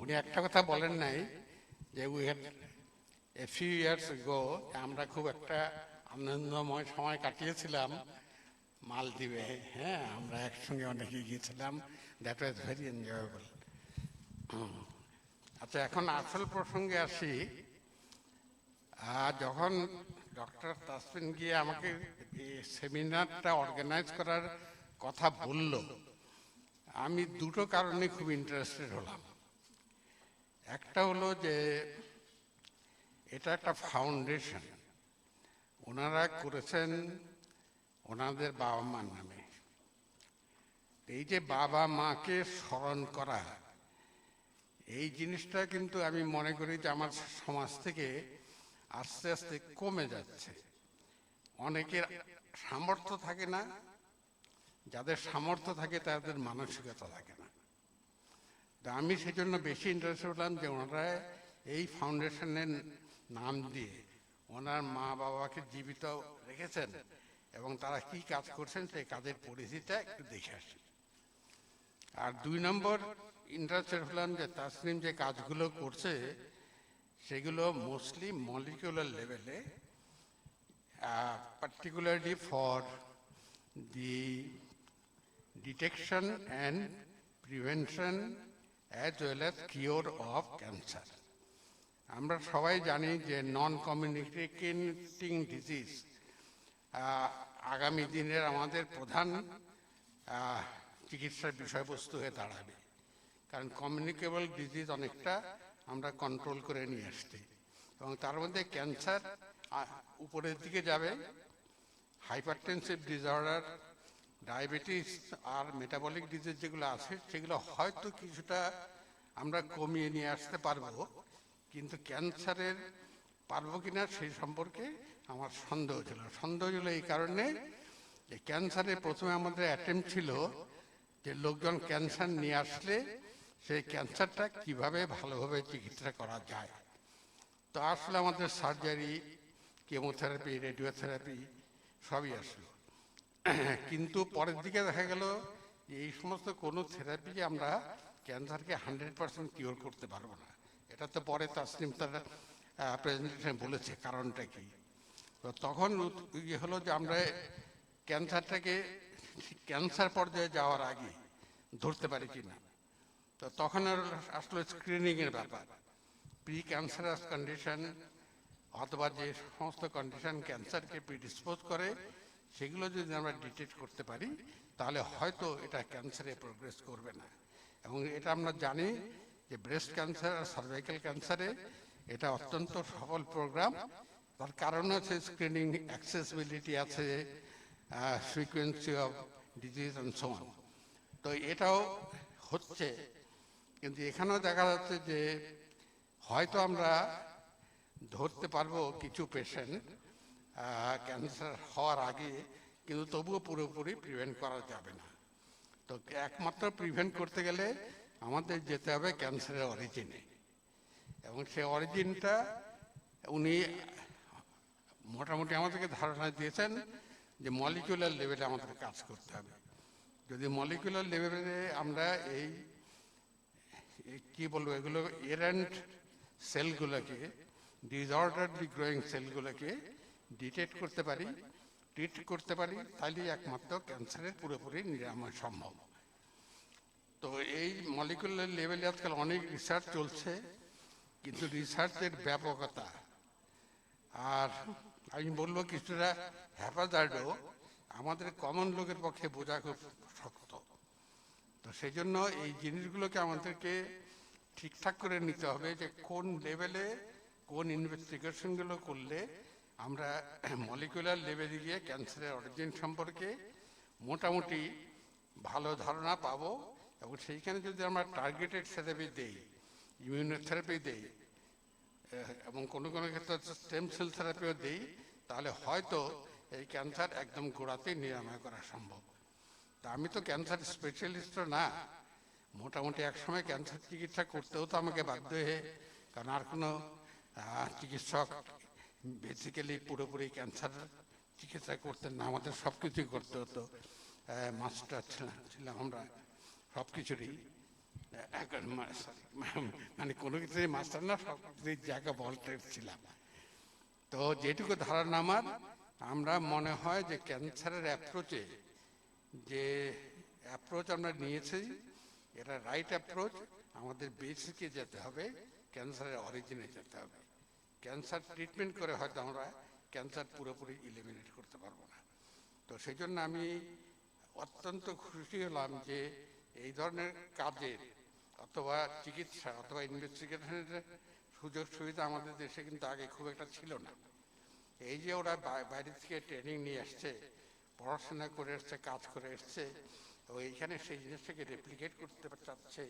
উনি একটা কথা বলেন নাই যে we had a few years গো আমরা খুব একটা আনন্দময় সময় কাটিয়েছিলাম মালদ্বীপে। হ্যাঁ, আমরা একসঙ্গে অনেকে গিয়েছিলাম, দ্যাট ওয়াজ ভেরি এনজয়েবল। আচ্ছা, এখন আসল প্রসঙ্গে আসি। যখন ডক্টর তাসফিন গিয়ে আমাকে এই সেমিনারটা অর্গানাইজ করার কথা বলল, আমি দুটো কারণে খুব ইন্টারেস্টেড হলাম। একটা হলো যে এটা একটা ফাউন্ডেশন, ওনারা করেছেন ওনাদের বাবা মার নামে। এই যে বাবা মাকে স্মরণ করা, এই জিনিসটা কিন্তু আমি মনে করি যে আমার সমাজ থেকে আস্তে আস্তে কমে যাচ্ছে। অনেকের সামর্থ্য থাকে না, যাদের সামর্থ্য থাকে তাদের মানসিকতা থাকে না। তা আমি সেজন্য বেশি ইন্টারেস্টেড হলাম যে ওনারা এই ফাউন্ডেশনের নাম দিয়ে ওনার মা বাবাকে জীবিত রেখেছেন এবং তারা কি কাজ করছেন সেই কাজের পরিধিটা একটু দেখে আসি। আর দুই নম্বর ইন্টারেস্টেড হলাম যে তাসনিম যে কাজগুলো করছে সেগুলো মোস্টলি মলিকুলার লেভেলে, particularly for the detection and prevention as well as cure of cancer. আমরা সবাই জানি যে নন কমিউনিকেটিং ডিজিজ আগামী দিনের আমাদের প্রধান চিকিৎসার বিষয়বস্তু হয়ে দাঁড়াবে, কারণ কমিউনিকেবল ডিজিজ অনেকটা আমরা কন্ট্রোল করে নিয়ে আসছি এবং তার মধ্যে ক্যান্সার উপরের দিকে যাবে, হাইপারটেনসিভ ডিসঅর্ডার, ডায়াবেটিস আর মেটাবলিক ডিজিজ যেগুলো আছে সেগুলো হয়তো কিছুটা আমরা কমিয়ে নিয়ে আসতে পারবো, কিন্তু ক্যান্সারের পারবো কিনা সেই সম্পর্কে আমার সন্দেহ ছিল। এই কারণে যে ক্যান্সারে প্রথমে আমাদের অ্যাটেম্প ছিল যে লোকজন ক্যান্সার নিয়ে আসলে সেই ক্যান্সারটা কিভাবে ভালোভাবে চিকিৎসা করা যায়। তো আসলে আমাদের সার্জারি, কেমোথেরাপি, রেডিওথেরাপি সবই আসলো, কিন্তু পরের দিকে দেখা গেল যে এই সমস্ত কোনো থেরাপি আমরা ক্যান্সারকে 100% কিওর করতে পারবো না। এটা তো পরে তাসনিম তার প্রেজেন্টেশন বলেছে কারণটা কি। তো তখন ইয়ে হলো যে আমরা ক্যান্সারটাকে ক্যান্সার পর্যায়ে যাওয়ার আগে ধরতে পারি কিনা। তো তখন আসলে স্ক্রিনিংয়ের ব্যাপার, প্রি ক্যান্সারাস কন্ডিশন অথবা যে সমস্ত কন্ডিশন ক্যান্সারকে প্রিডিসপোজ করে সেগুলো যদি আমরা ডিটেক্ট করতে পারি তাহলে হয়তো এটা ক্যান্সারে প্রোগ্রেস করবে না। এবং এটা আমরা জানি যে ব্রেস্ট ক্যান্সার আর সার্ভাইকাল ক্যান্সারে এটা অত্যন্ত সফল প্রোগ্রাম। তার কারণ আছে স্ক্রিনিং, অ্যাক্সেসিবিলিটি আছে, frequency of disease and so on. তো এটাও হচ্ছে, কিন্তু এখানেও দেখা যাচ্ছে যে হয়তো আমরা ধরতে পারবো কিছু পেশেন্ট ক্যান্সার হওয়ার আগে, কিন্তু তবুও পুরোপুরি প্রিভেন্ট করা যাবে না। তো একমাত্র প্রিভেন্ট করতে গেলে আমাদের যেতে হবে ক্যান্সারের অরিজিনে, এবং সেই অরিজিনটা উনি মোটামুটি আমাদেরকে ধারণা দিয়েছেন যে মলিকুলার লেভেলে আমাদের কাজ করতে হবে। যদি মলিকুলার লেভেলে আমরা এই কি বলবো এগুলো এরেন্ট সেলগুলোকে, ডিসঅর্ডারলি গ্রোয়িং সেলগুলোকে ডিটেক্ট করতে পারি, ট্রিট করতে পারি, তাহলে একমাত্র ক্যান্সারের পুরোপুরি নিরাময় সম্ভব। তো এই মলিকুলার লেভেলে আজকাল অনেক রিসার্চ চলছে, কিন্তু রিসার্চের ব্যাপকতা আর আমি বলবো কিছুটা হ্যাপাজার্ডও আমাদের কমন লোকের পক্ষে বোঝা খুব শক্ত। তো সেই জন্য এই জিনিসগুলোকে আমাদেরকে ঠিকঠাক করে নিতে হবে যে কোন লেভেলে কোন ইনভেস্টিগেশনগুলো করলে আমরা মলিকুলার লেভেলে গিয়ে ক্যান্সারের অরিজিন সম্পর্কে মোটামুটি ভালো ধারণা পাবো, এবং সেইখানে যদি আমরা টার্গেটেড থেরাপি দেই, ইমিউনোথেরাপি দেই এবং কোনো কোনো ক্ষেত্রে স্টেম সেল থেরাপিও দেই, তাহলে হয়তো এই ক্যান্সার একদম গোড়াতেই নিরাময় করা সম্ভব। তা আমি তো ক্যান্সার স্পেশালিস্টও না, মোটামুটি একসময় ক্যান্সার চিকিৎসা করতেও তো আমাকে বাধ্য হয়ে, কারণ আর কোনো চিকিৎসক বেসিক্যালি পুরোপুরি ক্যান্সার চিকিৎসা করতেন না, আমাদের সব কিছুই করতে হতো, মাস্টার ছিলাম আমরা সব কিছুরই। মানে কোনো কিছুই মাস্টার না, সব কিছুর জায়গা বলতে ছিলাম। তো যেটুকু ধারণা আমার, আমরা মনে হয় যে ক্যান্সারের অ্যাপ্রোচে যে অ্যাপ্রোচ আমরা নিয়েছি, এটা রাইট অ্যাপ্রোচ। আমাদের বেসিকে যেতে হবে, ক্যান্সারের অরিজিনে যেতে হবে। ক্যান্সার ট্রিটমেন্ট করে হয়তো আমরা ক্যান্সার পুরোপুরি ইলিমিনেট করতে পারবো না। তো সেই জন্য আমি অত্যন্ত খুশি হলাম যে এই ধরনের কাজের অথবা চিকিৎসা অথবা ইনভেস্টিগেশনের সুযোগ সুবিধা আমাদের দেশে কিন্তু আগে খুব একটা ছিল না। এই যে ওরা বাইরে থেকে ট্রেনিং নিয়ে আসছে, পড়াশোনা করে এসছে, কাজ করে এসছে, তো এইখানে সেই জিনিসটাকে রেপ্লিকেট করতে চাচ্ছে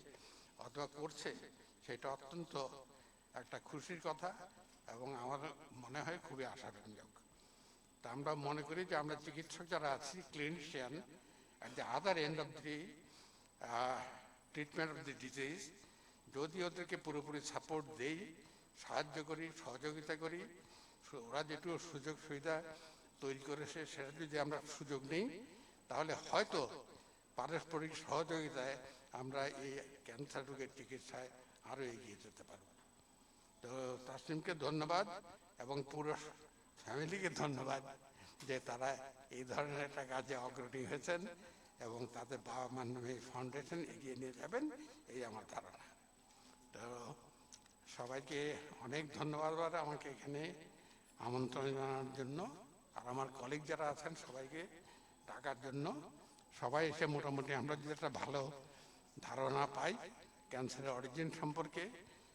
অথবা করছে, সেটা অত্যন্ত একটা খুশির কথা এবং আমার মনে হয় খুবই আশাব্যঞ্জক। তা আমরা মনে করি যে আমরা চিকিৎসক যারা আছি, clinician, at the other end of the treatment of the disease, যদি ওদেরকে পুরোপুরি সাপোর্ট দেই, সাহায্য করি, সহযোগিতা করি, ওরা যেটুকু সুযোগ সুবিধা তৈরি করেছে সেটা যদি আমরা সুযোগ নিই, তাহলে হয়তো পারস্পরিক সহযোগিতায় আমরা এই ক্যান্সার রোগের চিকিৎসায় আরও এগিয়ে যেতে পারব। তো তাসনিমকে ধন্যবাদ এবং পুরো ফ্যামিলিকে ধন্যবাদ যে তারা এই ধরনের একটা কাজে অগ্রণী হয়েছেন এবং তাদের বাবা মার নামে ফাউন্ডেশন এগিয়ে নিয়ে যাবেন, এই আমার ধারণা। তো সবাইকে অনেক ধন্যবাদ আমাকে এখানে আমন্ত্রণ জানানোর জন্য, আর আমার কলিগ যারা আছেন সবাইকে ডাকার জন্য। সবাই এসে মোটামুটি আমরা যদি একটা ভালো ধারণা পাই ক্যান্সারের অরিজিন সম্পর্কে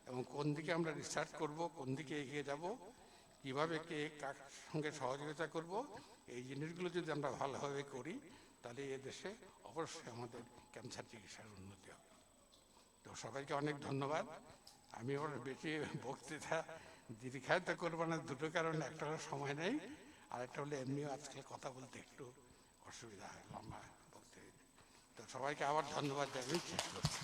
এবং কোন দিকে আমরা রিসার্চ করব, কোন দিকে এগিয়ে যাব, কীভাবে কে কার সঙ্গে সহযোগিতা করব, এই জিনিসগুলো যদি আমরা ভালোভাবে করি, তাহলে এ দেশে অবশ্যই আমাদের ক্যান্সার চিকিৎসার উন্নতি হবে। তো সবাইকে অনেক ধন্যবাদ। আমি ওর বেশি বক্তৃতা দীর্ঘায়িত করবো না, দুটো কারণ, একটা হলো সময় নেই, আর একটা হলো এমনিও আজকে কথা বলতে একটু অসুবিধা হয় লম্বা বক্তৃতা। তো সবাইকে আবার ধন্যবাদ জানিয়ে শেষ করছি।